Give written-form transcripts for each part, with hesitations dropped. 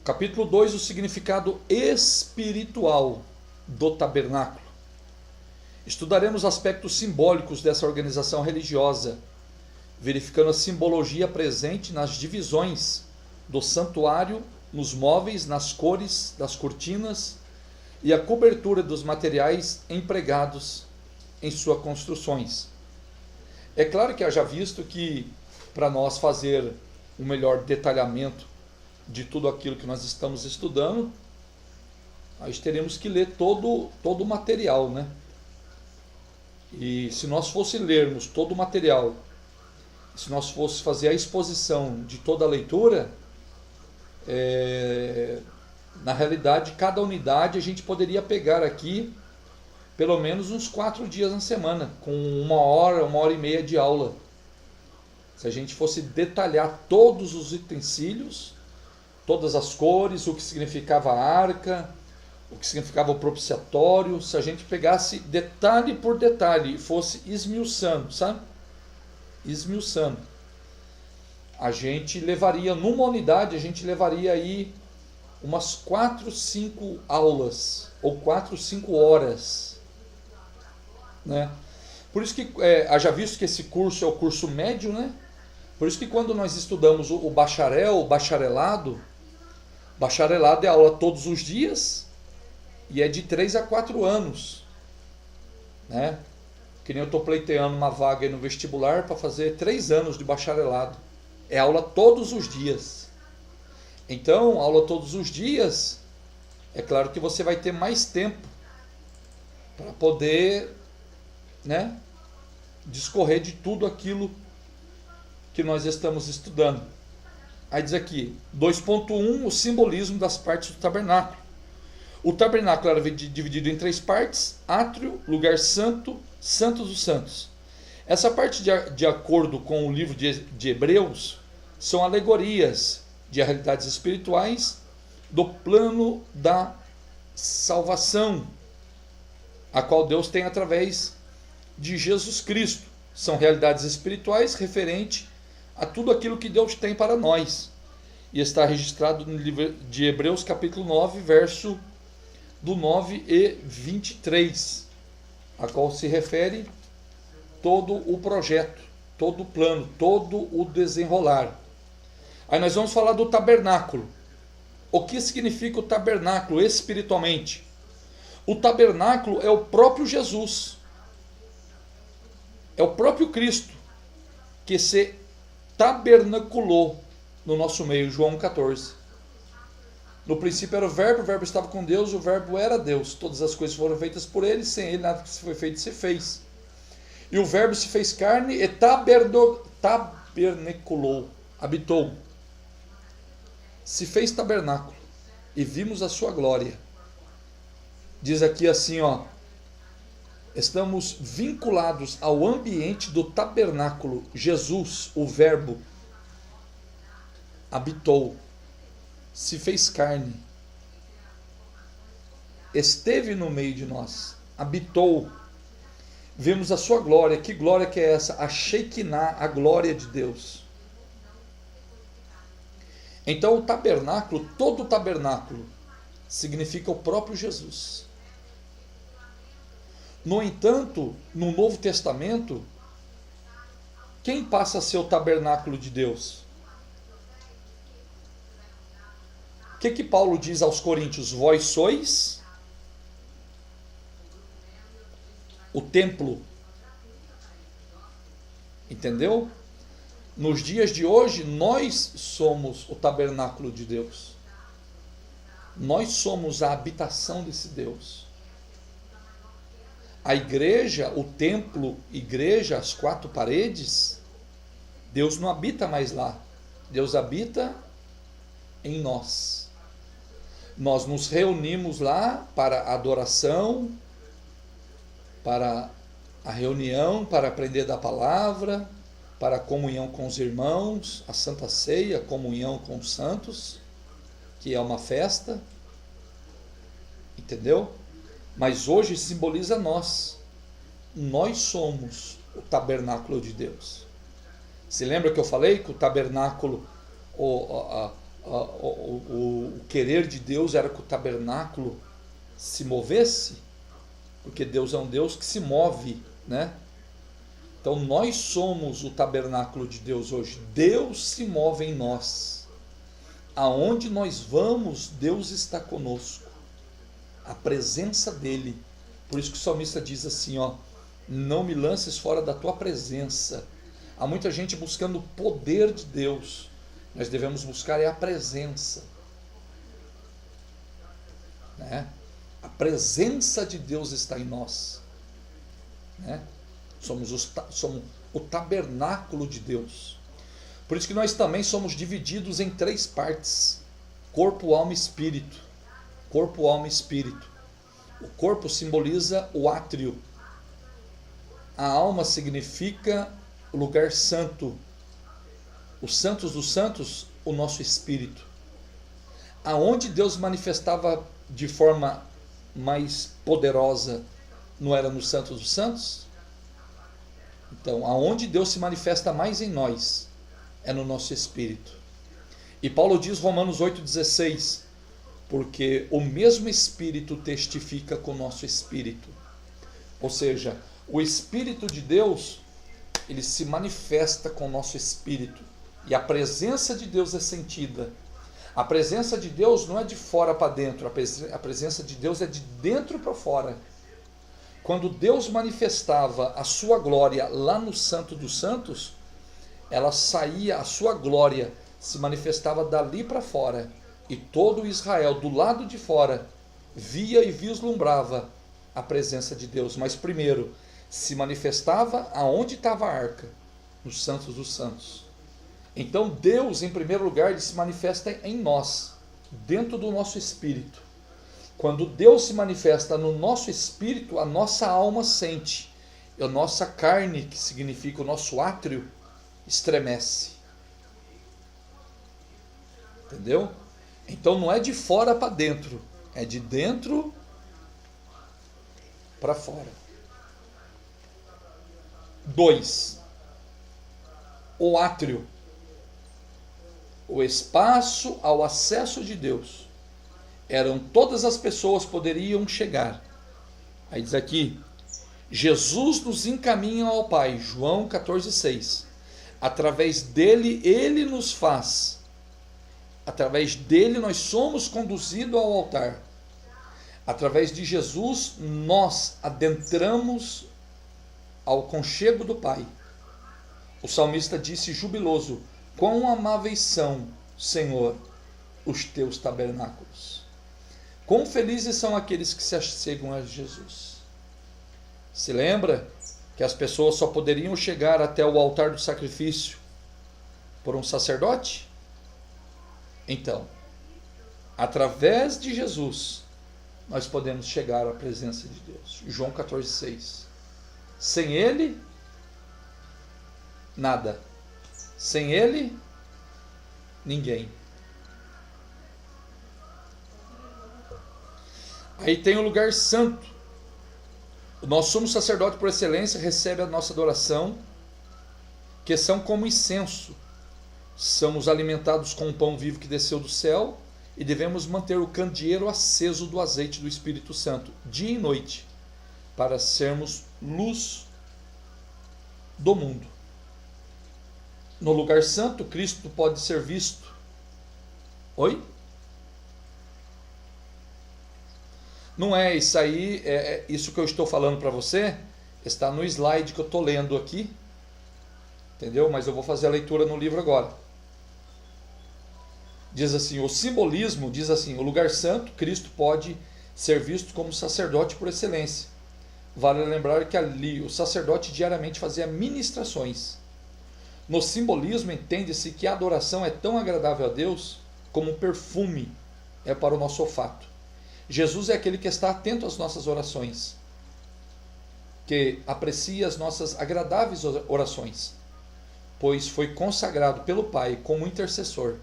Capítulo 2, o significado espiritual do tabernáculo. Estudaremos aspectos simbólicos dessa organização religiosa, verificando a simbologia presente nas divisões do santuário, nos móveis, nas cores das cortinas e a cobertura dos materiais empregados em suas construções. É claro que haja visto que, para nós fazer um melhor detalhamento de tudo aquilo que nós estamos estudando, nós teremos que ler todo o material, né? E se nós fosse lermos todo o material, se nós fosse fazer a exposição de toda a leitura, na realidade, cada unidade a gente poderia pegar aqui pelo menos uns 4 dias na semana, com 1 hora e meia de aula. Se a gente fosse detalhar todos os utensílios, todas as cores, o que significava a arca, o que significava o propiciatório, se a gente pegasse detalhe por detalhe e fosse esmiuçando, sabe? Esmiuçando. A gente levaria, numa unidade, a gente levaria aí umas 4, 5 aulas, ou 4, 5 horas, né? Por isso que, haja visto que esse curso é o curso médio, né? Por isso que quando nós estudamos o bacharel, o bacharelado é aula todos os dias e é de 3 a 4 anos, né? Que nem eu estou pleiteando uma vaga aí no vestibular para fazer 3 anos de bacharelado. É aula todos os dias. Então, aula todos os dias, é claro que você vai ter mais tempo para poder, né, discorrer de tudo aquilo que nós estamos estudando. Aí diz aqui, 2.1, o simbolismo das partes do tabernáculo. O tabernáculo era dividido em 3 partes: átrio, lugar santo, santos dos santos. Essa parte, de acordo com o livro de Hebreus, são alegorias de realidades espirituais do plano da salvação, a qual Deus tem através de Jesus Cristo. São realidades espirituais referentes a tudo aquilo que Deus tem para nós. E está registrado no livro de Hebreus, capítulo 9, verso do 9 e 23, a qual se refere todo o projeto, todo o plano, todo o desenrolar. Aí nós vamos falar do tabernáculo. O que significa o tabernáculo espiritualmente? O tabernáculo é o próprio Jesus. É o próprio Cristo que se tabernaculou no nosso meio, João 14. No princípio era o verbo estava com Deus, o verbo era Deus. Todas as coisas foram feitas por ele, sem ele nada que foi feito se fez. E o verbo se fez carne e tabernaculou, habitou. Se fez tabernáculo e vimos a sua glória. Diz aqui assim, ó: estamos vinculados ao ambiente do tabernáculo. Jesus, o verbo, habitou, se fez carne, esteve no meio de nós, habitou. Vimos a sua glória. Que glória que é essa? A Shekinah, a glória de Deus. Então o tabernáculo, todo o tabernáculo, significa o próprio Jesus. No entanto, no Novo Testamento, quem passa a ser o tabernáculo de Deus? O que Paulo diz aos Coríntios? Vós sois o templo. Entendeu? Nos dias de hoje, nós somos o tabernáculo de Deus. Nós somos a habitação desse Deus. A igreja, o templo, igreja, as 4 paredes, Deus não habita mais lá. Deus habita em nós. Nós nos reunimos lá para a adoração, para a reunião, para aprender da palavra, para a comunhão com os irmãos, a Santa Ceia, a comunhão com os santos, que é uma festa, entendeu? Mas hoje simboliza nós. Nós somos o tabernáculo de Deus. Se lembra que eu falei que o tabernáculo, o querer de Deus era que o tabernáculo se movesse, porque Deus é um Deus que se move, né? Então nós somos o tabernáculo de Deus hoje. Deus se move em nós. Aonde nós vamos, Deus está conosco. A presença dele. Por isso que o salmista diz assim, ó: não me lances fora da tua presença. Há muita gente buscando o poder de Deus. Nós devemos buscar a presença, né? A presença de Deus está em nós, né? Somos o tabernáculo de Deus. Por isso que nós também somos divididos em 3 partes: corpo, alma e espírito. Corpo, alma e espírito. O corpo simboliza o átrio. A alma significa o lugar santo. Os santos dos santos, o nosso espírito. Aonde Deus manifestava de forma mais poderosa, não era no Santos dos Santos? Então, aonde Deus se manifesta mais em nós, é no nosso espírito. E Paulo diz, Romanos 8,16, porque o mesmo Espírito testifica com o nosso espírito. Ou seja, o Espírito de Deus, ele se manifesta com o nosso espírito. E a presença de Deus é sentida. A presença de Deus não é de fora para dentro, a presença de Deus é de dentro para fora. Quando Deus manifestava a sua glória lá no Santo dos Santos, ela saía, a sua glória se manifestava dali para fora. E todo Israel, do lado de fora, via e vislumbrava a presença de Deus. Mas primeiro, se manifestava aonde estava a arca, nos Santos dos Santos. Então Deus, em primeiro lugar, ele se manifesta em nós, dentro do nosso espírito. Quando Deus se manifesta no nosso espírito, a nossa alma sente, e a nossa carne, que significa o nosso átrio, estremece. Entendeu? Então não é de fora para dentro, é de dentro para fora. 2. O átrio. O espaço ao acesso de Deus. Todas as pessoas poderiam chegar. Aí diz aqui, Jesus nos encaminha ao Pai, João 14,6. Através dele, ele nos faz. Através dele nós somos conduzidos ao altar. Através de Jesus nós adentramos ao conchego do Pai. O salmista disse jubiloso, quão amáveis são, Senhor, os teus tabernáculos. Quão felizes são aqueles que se achegam a Jesus. Se lembra que as pessoas só poderiam chegar até o altar do sacrifício por um sacerdote? Então, através de Jesus, nós podemos chegar à presença de Deus. João 14,6. Sem ele, nada. Sem ele, ninguém. Aí tem o lugar santo. O nosso sumo sacerdote por excelência recebe a nossa adoração, que são como incenso. Somos alimentados com o pão vivo que desceu do céu e devemos manter o candeeiro aceso do azeite do Espírito Santo, dia e noite, para sermos luz do mundo. No lugar santo, Cristo pode ser visto. Oi? Não é isso aí, isso que eu estou falando para você, está no slide que eu estou lendo aqui, entendeu? Mas eu vou fazer a leitura no livro agora. Diz assim, o simbolismo, diz assim, o lugar santo, Cristo pode ser visto como sacerdote por excelência. Vale lembrar que ali o sacerdote diariamente fazia ministrações. No simbolismo, entende-se que a adoração é tão agradável a Deus como um perfume é para o nosso olfato. Jesus é aquele que está atento às nossas orações, que aprecia as nossas agradáveis orações, pois foi consagrado pelo Pai como intercessor.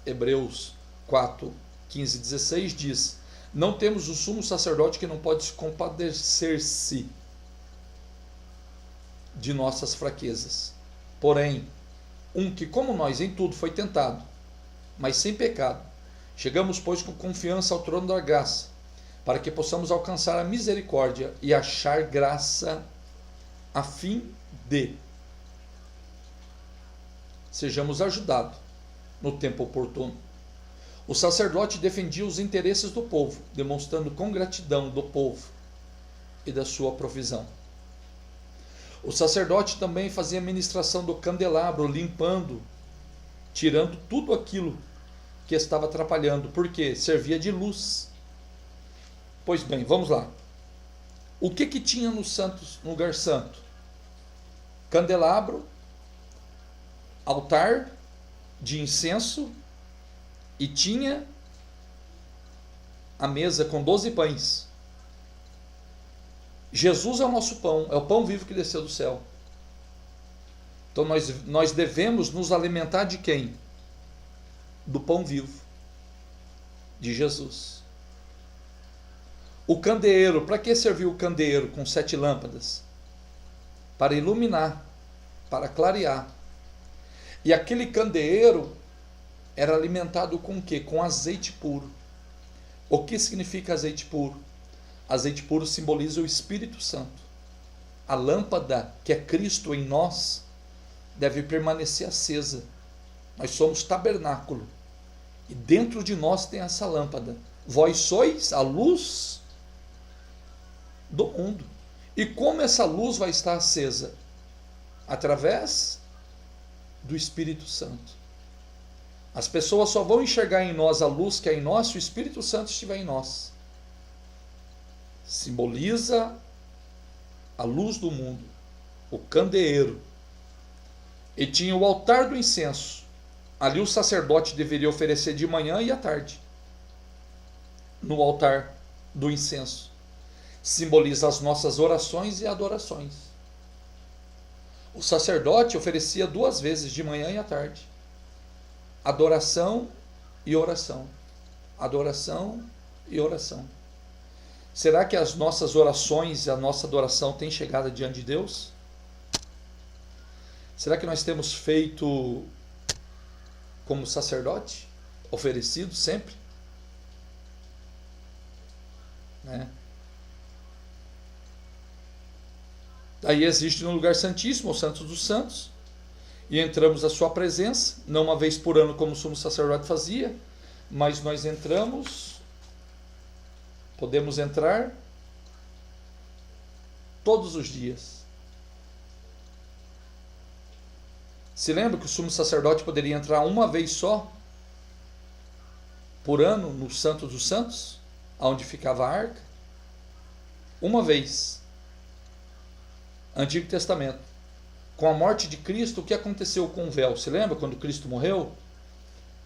Hebreus 4, 15 e 16 diz, não temos o sumo sacerdote que não pode compadecer-se de nossas fraquezas, porém, um que como nós em tudo foi tentado, mas sem pecado. Chegamos, pois, com confiança ao trono da graça, para que possamos alcançar a misericórdia e achar graça a fim de sejamos ajudados no tempo oportuno. O sacerdote defendia os interesses do povo, demonstrando com gratidão do povo e da sua provisão. O sacerdote também fazia a ministração do candelabro, limpando, tirando tudo aquilo que estava atrapalhando, porque servia de luz. Pois bem, vamos lá. O que tinha no lugar santo? Candelabro, altar de incenso, e tinha a mesa com 12 pães. Jesus é o nosso pão, é o pão vivo que desceu do céu. Então nós devemos nos alimentar de quem? Do pão vivo, de Jesus. O candeeiro, para que serviu o candeeiro com 7 lâmpadas? Para iluminar, para clarear. E aquele candeeiro era alimentado com o quê? Com azeite puro. O que significa azeite puro? Azeite puro simboliza o Espírito Santo. A lâmpada, que é Cristo em nós, deve permanecer acesa. Nós somos tabernáculo. E dentro de nós tem essa lâmpada. Vós sois a luz do mundo. E como essa luz vai estar acesa? Através do Espírito Santo. As pessoas só vão enxergar em nós a luz que é em nós se o Espírito Santo estiver em nós. Simboliza a luz do mundo, o candeeiro. E tinha o altar do incenso. Ali o sacerdote deveria oferecer de manhã e à tarde. No altar do incenso. Simboliza as nossas orações e adorações. O sacerdote oferecia 2 vezes, de manhã e à tarde. Adoração e oração. Adoração e oração. Será que as nossas orações e a nossa adoração têm chegado diante de Deus? Será que nós temos feito como sacerdote? Oferecido sempre? Né? Aí existe no lugar santíssimo, o Santo dos Santos, e entramos à sua presença, não uma vez por ano como o sumo sacerdote fazia, mas nós entramos, podemos entrar todos os dias. Se lembra que o sumo sacerdote poderia entrar uma vez só por ano no Santo dos Santos, onde ficava a arca? Uma vez. Antigo Testamento. Com a morte de Cristo, o que aconteceu com o véu? Você lembra quando Cristo morreu?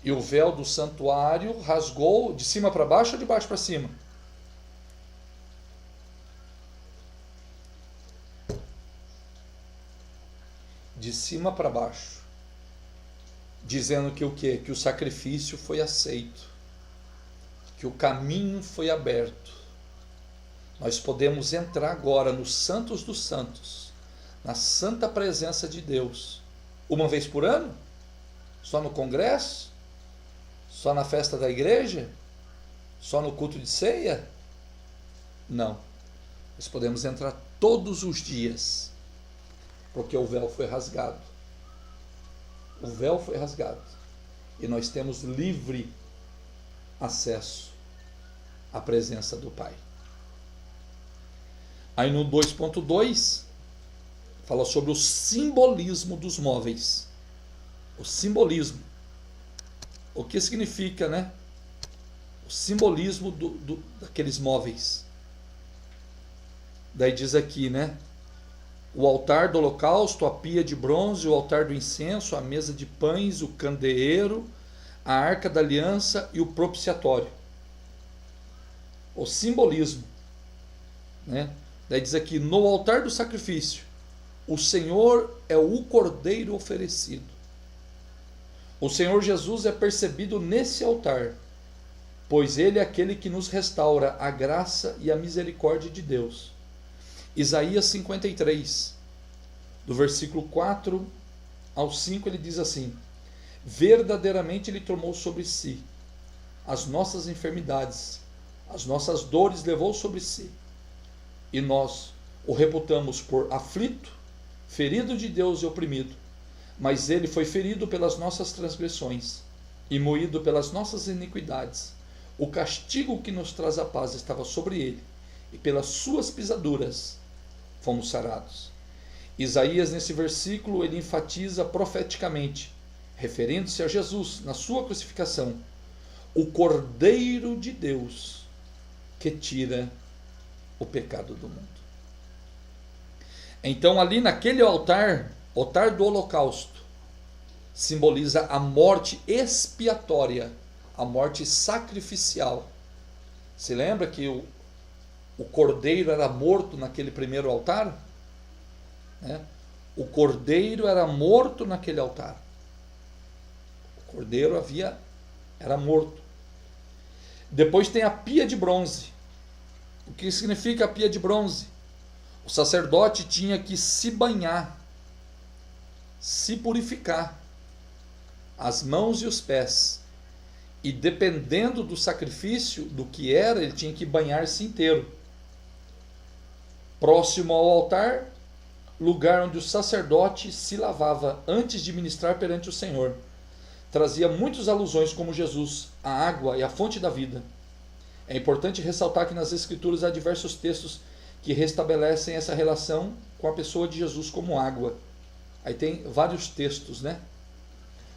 E o véu do santuário rasgou de cima para baixo ou de baixo para cima? De cima para baixo. Dizendo que o quê? Que o sacrifício foi aceito. Que o caminho foi aberto. Nós podemos entrar agora nos Santos dos Santos, na santa presença de Deus, uma vez por ano? Só no congresso? Só na festa da igreja? Só no culto de ceia? Não. Nós podemos entrar todos os dias, porque o véu foi rasgado. O véu foi rasgado. E nós temos livre acesso à presença do Pai. Aí no 2.2 fala sobre o simbolismo dos móveis. O simbolismo. O que significa, né? O simbolismo daqueles móveis. Daí diz aqui, né? O altar do holocausto, a pia de bronze, o altar do incenso, a mesa de pães, o candeeiro, a arca da aliança e o propiciatório. O simbolismo, né? Daí diz aqui, no altar do sacrifício, o Senhor é o cordeiro oferecido. O Senhor Jesus é percebido nesse altar, pois Ele é aquele que nos restaura a graça e a misericórdia de Deus. Isaías 53, do versículo 4 ao 5, ele diz assim: verdadeiramente Ele tomou sobre si as nossas enfermidades, as nossas dores levou sobre si, e nós o reputamos por aflito, ferido de Deus e oprimido, mas Ele foi ferido pelas nossas transgressões e moído pelas nossas iniquidades. O castigo que nos traz a paz estava sobre Ele, e pelas suas pisaduras fomos sarados. Isaías, nesse versículo, ele enfatiza profeticamente, referindo-se a Jesus na sua crucificação, o Cordeiro de Deus que tira o pecado do mundo. Então, ali naquele altar do holocausto, simboliza a morte expiatória, a morte sacrificial. Se lembra que o cordeiro era morto naquele primeiro altar? O cordeiro era morto naquele altar. O cordeiro era morto. Depois tem a pia de bronze. O que significa a pia de bronze? O sacerdote tinha que se banhar, se purificar, as mãos e os pés. E dependendo do sacrifício, do que era, ele tinha que banhar-se inteiro. Próximo ao altar, lugar onde o sacerdote se lavava antes de ministrar perante o Senhor. Trazia muitas alusões como Jesus, a água e a fonte da vida. É importante ressaltar que nas Escrituras há diversos textos que restabelecem essa relação com a pessoa de Jesus como água. Aí tem vários textos, né?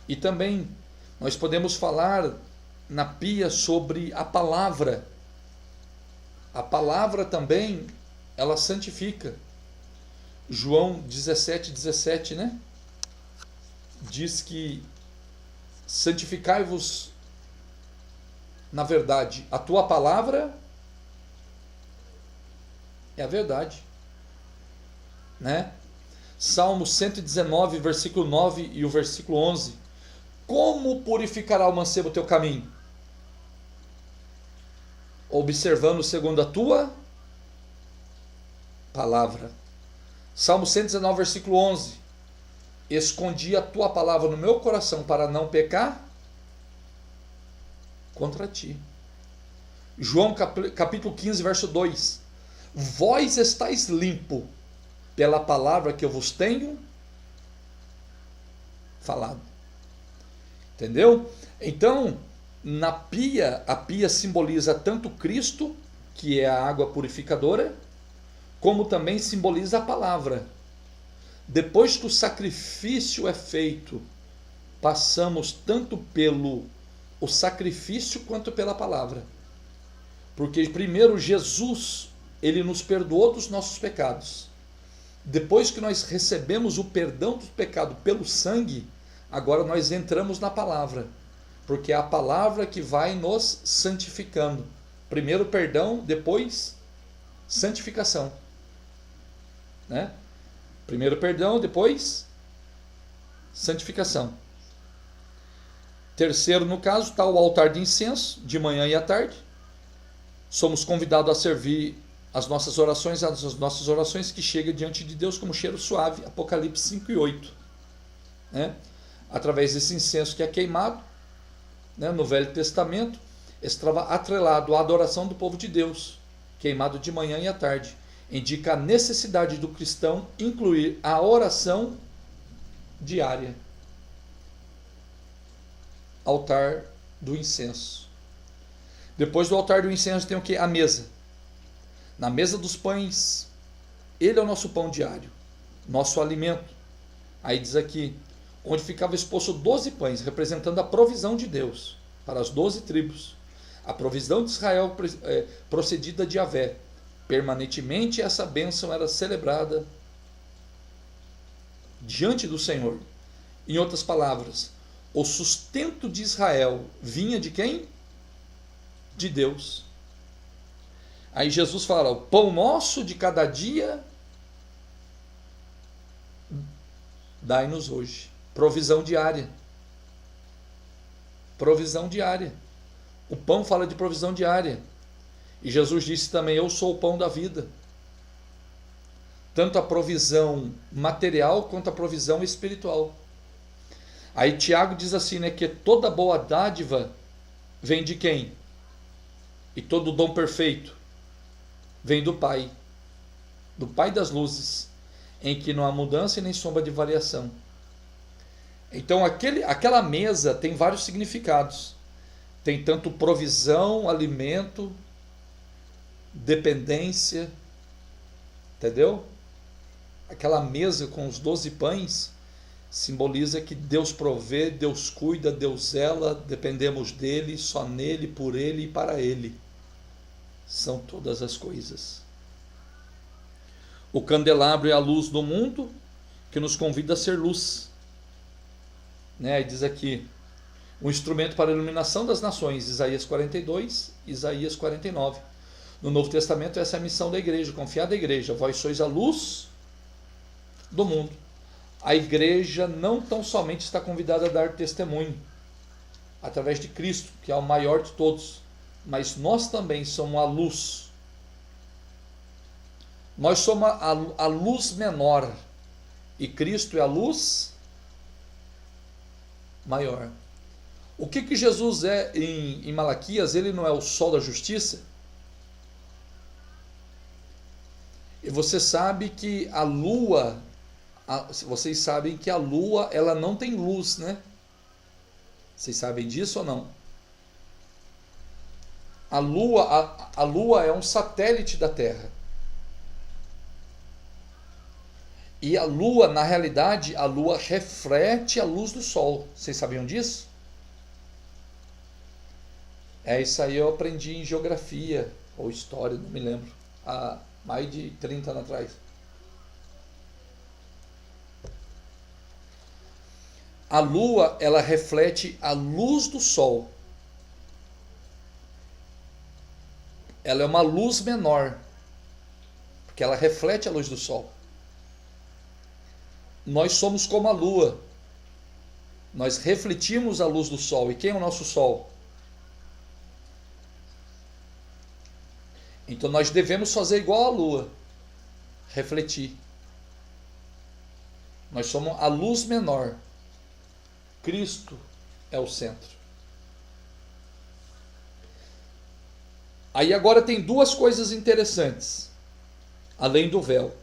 E também nós podemos falar na pia sobre a palavra. A palavra também, ela santifica. João 17:17, né? Diz que santificai-vos na verdade. A tua palavra é a verdade, né? Salmo 119, versículo 9 e o versículo 11. Como purificará o mancebo o teu caminho? Observando segundo a tua palavra. Salmo 119, versículo 11. Escondi a tua palavra no meu coração para não pecar contra ti. João capítulo 15, verso 2. Vós estáis limpo pela palavra que eu vos tenho falado. Entendeu? Então, na pia, a pia simboliza tanto Cristo, que é a água purificadora, como também simboliza a palavra. Depois que o sacrifício é feito, passamos tanto pelo o sacrifício quanto pela palavra. Porque primeiro Jesus, ele nos perdoou dos nossos pecados. Depois que nós recebemos o perdão do pecado pelo sangue, agora nós entramos na palavra. Porque é a palavra que vai nos santificando. Primeiro perdão, depois santificação. Né? Primeiro perdão, depois santificação. Terceiro, no caso, está o altar de incenso, de manhã e à tarde. Somos convidados a servir as nossas orações que chegam diante de Deus como cheiro suave, Apocalipse 5 e 8. Né? Através desse incenso que é queimado, né, no Velho Testamento, estava atrelado à adoração do povo de Deus, queimado de manhã e à tarde. Indica a necessidade do cristão incluir a oração diária. Altar do incenso. Depois do altar do incenso tem o que? A mesa. Na mesa dos pães, ele é o nosso pão diário, nosso alimento. Aí diz aqui, onde ficava exposto 12 pães, representando a provisão de Deus para as 12 tribos. A provisão de Israel procedida de Yahvé. Permanentemente essa bênção era celebrada diante do Senhor. Em outras palavras, o sustento de Israel vinha de quem? De Deus. Aí Jesus fala, o pão nosso de cada dia dai-nos hoje. Provisão diária. Provisão diária. O pão fala de provisão diária. E Jesus disse também, eu sou o pão da vida. Tanto a provisão material quanto a provisão espiritual. Aí Tiago diz assim, né, que toda boa dádiva vem de quem? E todo dom perfeito vem do Pai das luzes, em que não há mudança e nem sombra de variação. Então aquela mesa tem vários significados. Tem tanto provisão, alimento, dependência, entendeu? Aquela mesa com os 12 pães simboliza que Deus provê, Deus cuida, Deus zela, dependemos dele, só nele, por ele e para ele. São todas as coisas. O candelabro é a luz do mundo, que nos convida a ser luz. Né? Diz aqui, um instrumento para a iluminação das nações, Isaías 42, Isaías 49. No Novo Testamento, essa é a missão da igreja, confiar da igreja. Vós sois a luz do mundo. A igreja não tão somente está convidada a dar testemunho através de Cristo, que é o maior de todos, mas nós também somos a luz. Nós somos a luz menor e Cristo é a luz maior. O que Jesus é em Malaquias? Ele não é o sol da justiça? E você sabe que a lua, vocês sabem que a lua ela não tem luz, né? Vocês sabem disso ou não? A lua é um satélite da Terra. E a lua, na realidade, a lua reflete a luz do sol. Vocês sabiam disso? Isso aí eu aprendi em geografia ou história, não me lembro, há mais de 30 anos atrás. A lua, ela reflete a luz do sol. Ela é uma luz menor, porque ela reflete a luz do sol. Nós somos como a lua. Nós refletimos a luz do sol. E quem é o nosso sol? Então nós devemos fazer igual a lua. Refletir. Nós somos a luz menor. Cristo é o centro. Aí agora tem duas coisas interessantes. Além do véu.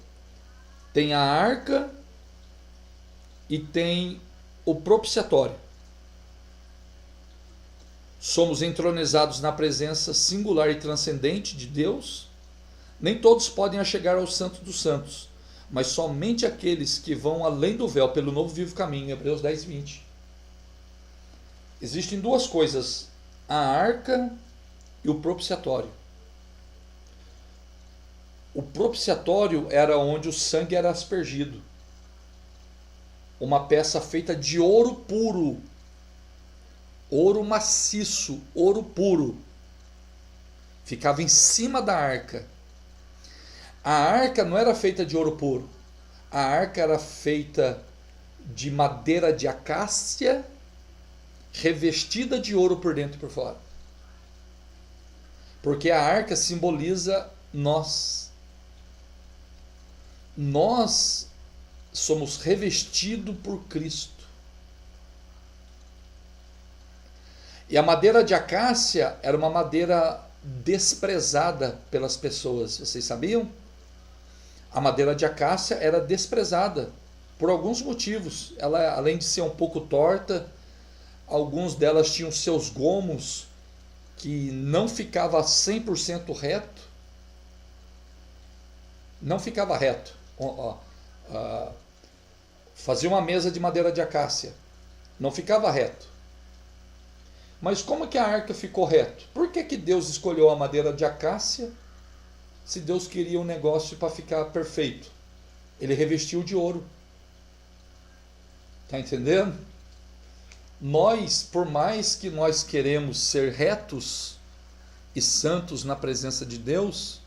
Tem a arca e tem o propiciatório. Somos entronizados na presença singular e transcendente de Deus. Nem todos podem chegar ao Santo dos Santos, mas somente aqueles que vão além do véu pelo novo vivo caminho, Hebreus 10, 20. Existem duas coisas, a arca e o propiciatório. O propiciatório era onde o sangue era aspergido. Uma peça feita de ouro puro, ouro maciço, ouro puro, ficava em cima da arca. A arca não era feita de ouro puro, a arca era feita de madeira de acácia, revestida de ouro por dentro e por fora, porque a arca simboliza nós somos revestidos por Cristo. E a madeira de acácia era uma madeira desprezada pelas pessoas. Vocês sabiam? A madeira de acácia era desprezada por alguns motivos. Ela, além de ser um pouco torta, alguns delas tinham seus gomos que não ficava 100% reto. Não ficava reto. Fazia uma mesa de madeira de acácia, não ficava reto. Mas como que a arca ficou reto? Por que Deus escolheu a madeira de acácia se Deus queria um negócio para ficar perfeito? Ele revestiu de ouro. Está entendendo? Nós, por mais que nós queremos ser retos e santos na presença de Deus,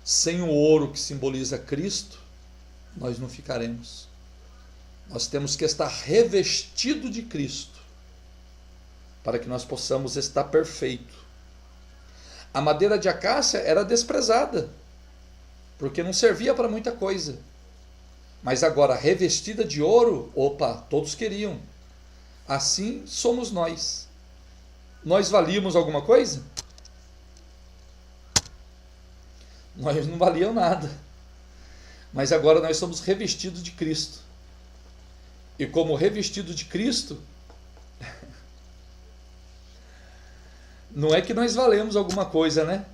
sem o ouro que simboliza Cristo, nós não ficaremos. Nós temos que estar revestido de Cristo para que nós possamos estar perfeito. A madeira de acácia era desprezada, porque não servia para muita coisa. Mas agora, revestida de ouro, opa, todos queriam. assim somos nós. Nós valíamos alguma coisa? Nós não valíamos nada. Mas agora nós somos revestidos de Cristo. E como revestido de Cristo, não é que nós valemos alguma coisa, né?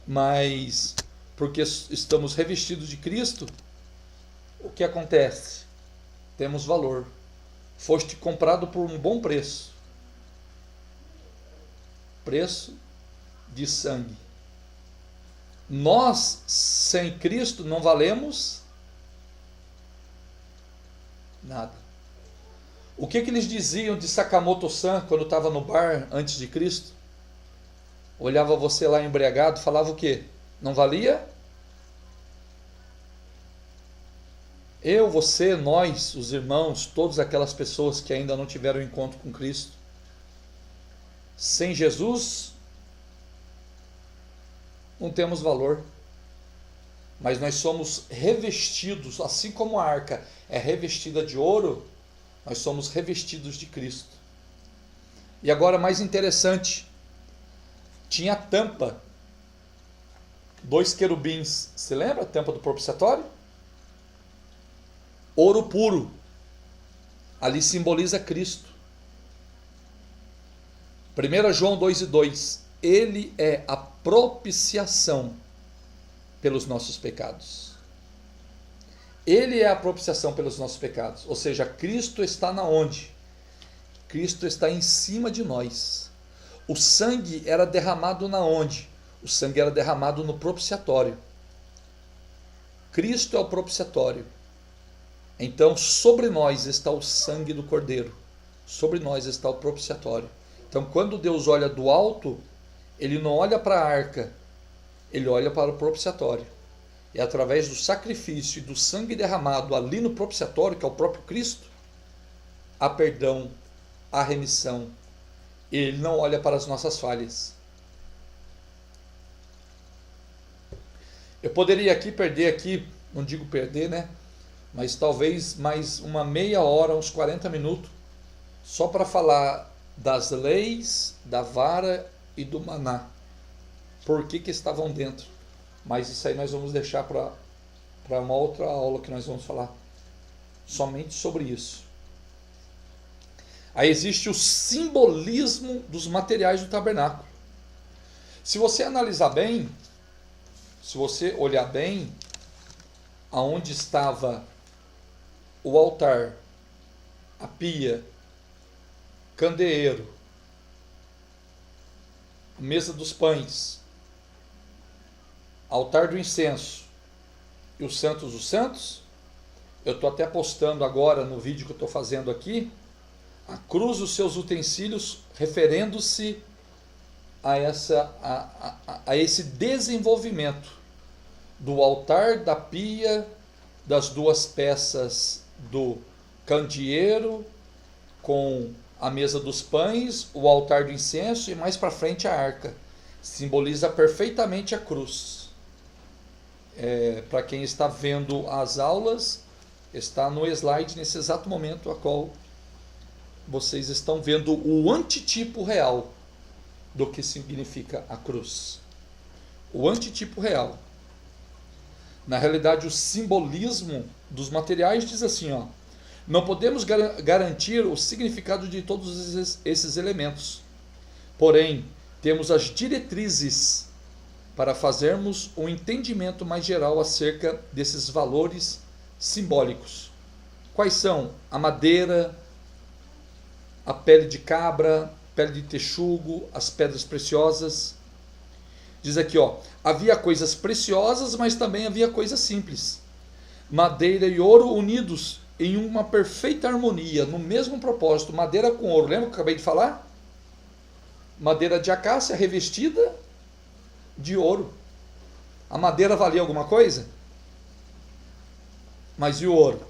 Mas porque estamos revestidos de Cristo, o que acontece? Temos valor. Foste comprado por um bom preço. Preço de sangue. Nós, sem Cristo, não valemos nada. O que eles diziam de Sakamoto-san quando estava no bar antes de Cristo? Olhava você lá embriagado, falava o quê? Não valia? Eu, você, nós, os irmãos, todas aquelas pessoas que ainda não tiveram encontro com Cristo, sem Jesus, não temos valor. Mas nós somos revestidos, assim como a arca é revestida de ouro, nós somos revestidos de Cristo. E agora, mais interessante, tinha a tampa, 2 querubins, se lembra a tampa do propiciatório? Ouro puro, ali simboliza Cristo. 1 João 2:2, ele é a propiciação pelos nossos pecados. Ele é a propiciação pelos nossos pecados, ou seja, Cristo está na onde? Cristo está em cima de nós. O sangue era derramado na onde? O sangue era derramado no propiciatório. Cristo é o propiciatório. Então, sobre nós está o sangue do Cordeiro. Sobre nós está o propiciatório. Então, quando Deus olha do alto, ele não olha para a arca, ele olha para o propiciatório. E através do sacrifício e do sangue derramado ali no propiciatório, que é o próprio Cristo, há perdão, há remissão. Ele não olha para as nossas falhas. Eu poderia aqui perder aqui, não digo perder, né? Mas talvez mais uma meia hora, uns 40 minutos, só para falar das leis, da vara e do maná. Por que estavam dentro? Mas isso aí nós vamos deixar para uma outra aula que nós vamos falar somente sobre isso. Aí existe o simbolismo dos materiais do tabernáculo. Se você analisar bem, se você olhar bem, aonde estava o altar, a pia, candeeiro, a mesa dos pães, altar do incenso e o Santos dos Santos, eu estou até postando agora no vídeo que eu estou fazendo aqui, a cruz, os seus utensílios, referendo-se a esse desenvolvimento do altar, da pia, das duas peças do candeeiro, com a mesa dos pães, o altar do incenso e mais para frente a arca. Simboliza perfeitamente a cruz. Para quem está vendo as aulas, está no slide nesse exato momento a qual vocês estão vendo o antitipo real do que significa a cruz. O antitipo real. Na realidade, o simbolismo dos materiais diz assim, ó: não podemos garantir o significado de todos esses elementos, porém, temos as diretrizes para fazermos um entendimento mais geral acerca desses valores simbólicos. Quais são? A madeira, a pele de cabra, pele de texugo, as pedras preciosas. Diz aqui, ó, havia coisas preciosas, mas também havia coisas simples. Madeira e ouro unidos em uma perfeita harmonia, no mesmo propósito, madeira com ouro. Lembra que eu acabei de falar? Madeira de acácia revestida de ouro. A madeira valia alguma coisa? Mas e o ouro?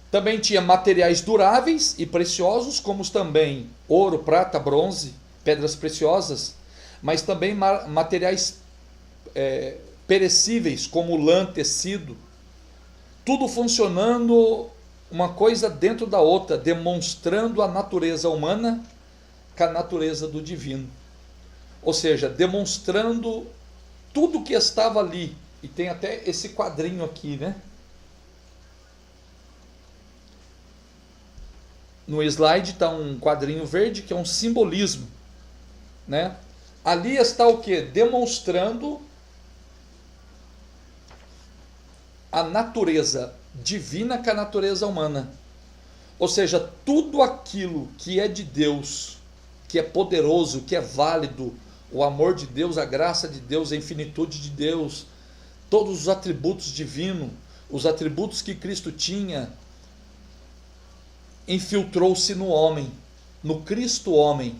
Também tinha materiais duráveis e preciosos, como também ouro, prata, bronze, pedras preciosas, mas também materiais perecíveis, como lã, tecido, tudo funcionando uma coisa dentro da outra, demonstrando a natureza humana com a natureza do divino. Ou seja, demonstrando tudo que estava ali. E tem até esse quadrinho aqui, né? No slide está um quadrinho verde que é um simbolismo, né? Ali está o que? Demonstrando a natureza divina com a natureza humana. Ou seja, tudo aquilo que é de Deus, que é poderoso, que é válido, o amor de Deus, a graça de Deus, a infinitude de Deus, todos os atributos divinos, os atributos que Cristo tinha, infiltrou-se no homem, no Cristo homem.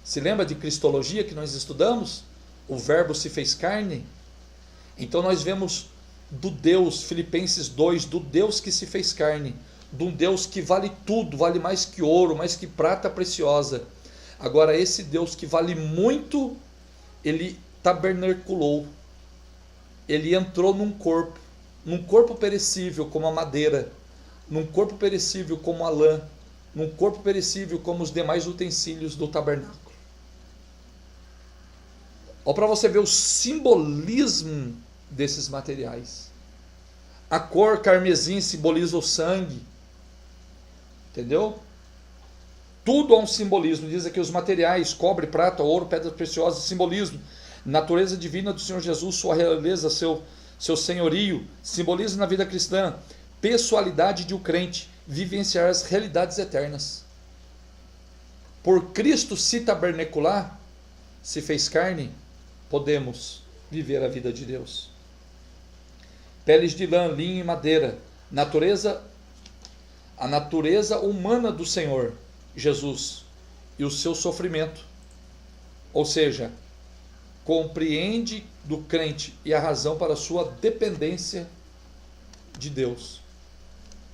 Se lembra de cristologia que nós estudamos? O verbo se fez carne. Então nós vemos do Deus, Filipenses 2, do Deus que se fez carne, de um Deus que vale tudo, vale mais que ouro, mais que prata preciosa. Agora esse Deus que vale muito, ele tabernaculou, ele entrou num corpo perecível como a madeira, num corpo perecível como a lã, num corpo perecível como os demais utensílios do tabernáculo. Olha para você ver o simbolismo desses materiais. A cor carmesim simboliza o sangue, entendeu? Tudo há um simbolismo. Diz aqui os materiais, cobre, prata, ouro, pedras preciosas, simbolismo. Natureza divina do Senhor Jesus, sua realeza, seu senhorio, simboliza na vida cristã. Pessoalidade de um crente, vivenciar as realidades eternas. Por Cristo se tabernacular, se fez carne, podemos viver a vida de Deus. Peles de lã, linho e madeira, a natureza humana do Senhor Jesus e o seu sofrimento. Ou seja, compreende do crente e a razão para a sua dependência de Deus.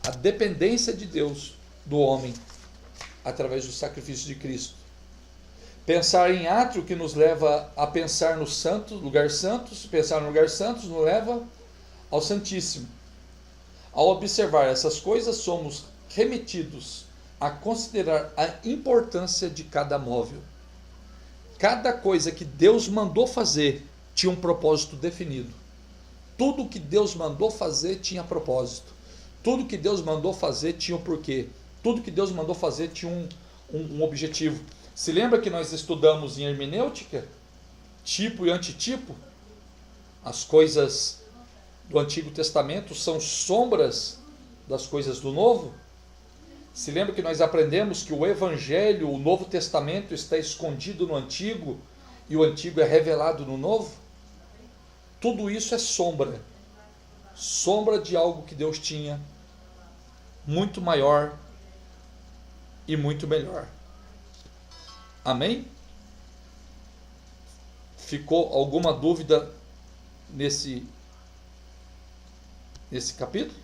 A dependência de Deus do homem através do sacrifício de Cristo. Pensar em átrio que nos leva a pensar no santo, lugar santo, pensar no lugar santo nos leva ao Santíssimo. Ao observar essas coisas, somos remetidos a considerar a importância de cada móvel. Cada coisa que Deus mandou fazer tinha um propósito definido. Tudo que Deus mandou fazer tinha propósito. Tudo que Deus mandou fazer tinha um porquê. Tudo que Deus mandou fazer tinha um objetivo. Se lembra que nós estudamos em hermenêutica? Tipo e antitipo? As coisas do Antigo Testamento são sombras das coisas do Novo? Se lembra que nós aprendemos que o Evangelho, o Novo Testamento está escondido no Antigo e o Antigo é revelado no Novo? Tudo isso é sombra. Sombra de algo que Deus tinha muito maior e muito melhor. Amém? Ficou alguma dúvida nesse capítulo?